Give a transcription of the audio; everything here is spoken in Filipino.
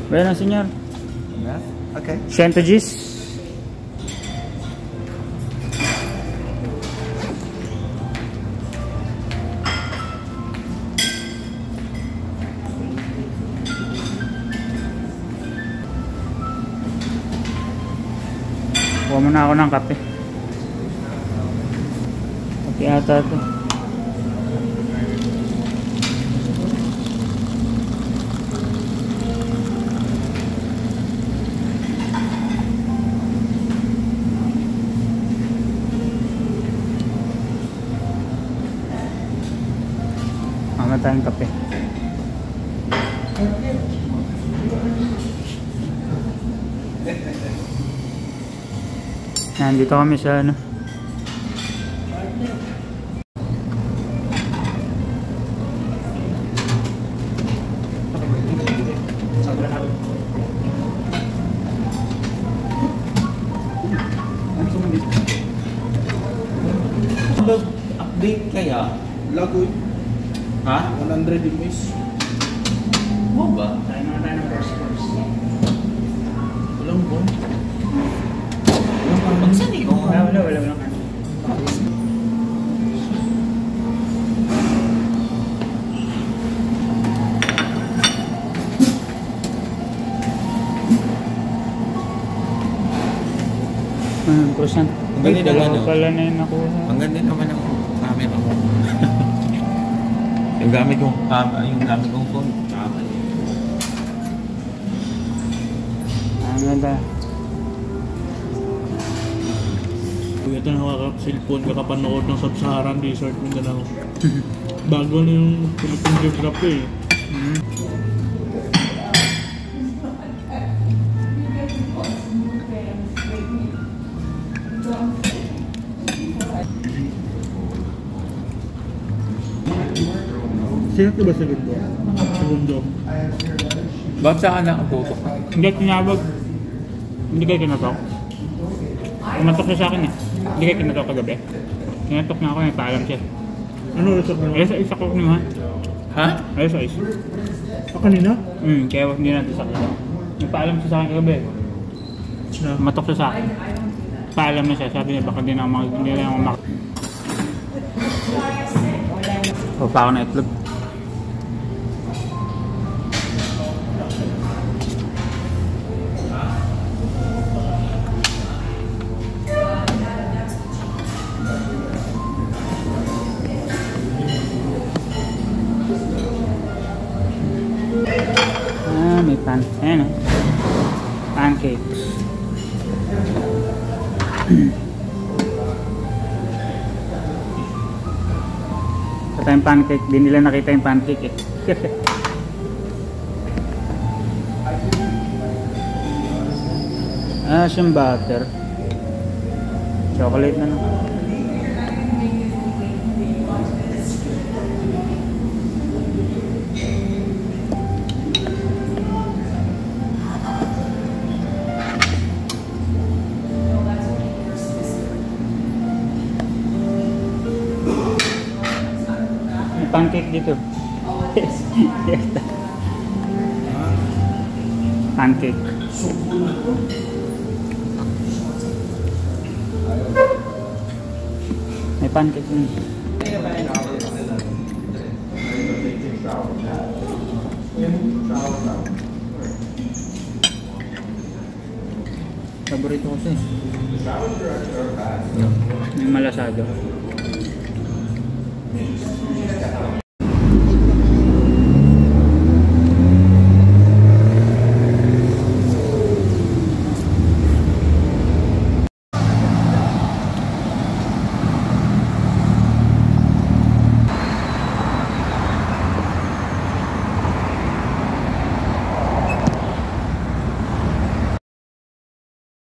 Bueno, senyor. Okay. 100 Gs. Kuha muna ako ng kape. Kape ata ito. Mama tayong kape. Nandito kami sa ano. Update kaya? Lagoy. Ha? 100 degrees. Mo ba? Tayo mga tayo ng first course. Walang bon. Walang saan eh? Wala. Croissant. Ang ganda naman, no? Pala na yun nakuha. Ang ganda naman ang camera mo. yung gamit kong phone. Ang ganda. Ito na hawakan cellphone kakapanood ng Sub-Saharan Desert Mindanao. Bago na yung Philippine Geography. Sino ba sa ganda? Segundo. Bakit saan nakaputok? Hindi tinawag. Hindi kayo kinatok. Kumatok siya sa akin eh. Hindi kayo kinatok kagabi. Kinatok na ako, may paalam siya. Ano resort mo? Alas 6 ako kumuha. Ha? Alas 6. Kanina? Kaya hindi natin sa akin. May paalam siya sa akin kagabi. Kumatok siya sa akin. Paalam na siya. Sabi niya baka hindi na ako mak... O pa ako na itlog. May pan. Ayan o. Pancakes. Ito tayong pancake. Di nila nakita yung pancake eh. Siyang butter. Chocolate na no. Pancake dito. Pancake. May pancake din. Paborito ko siya. Yung malasado.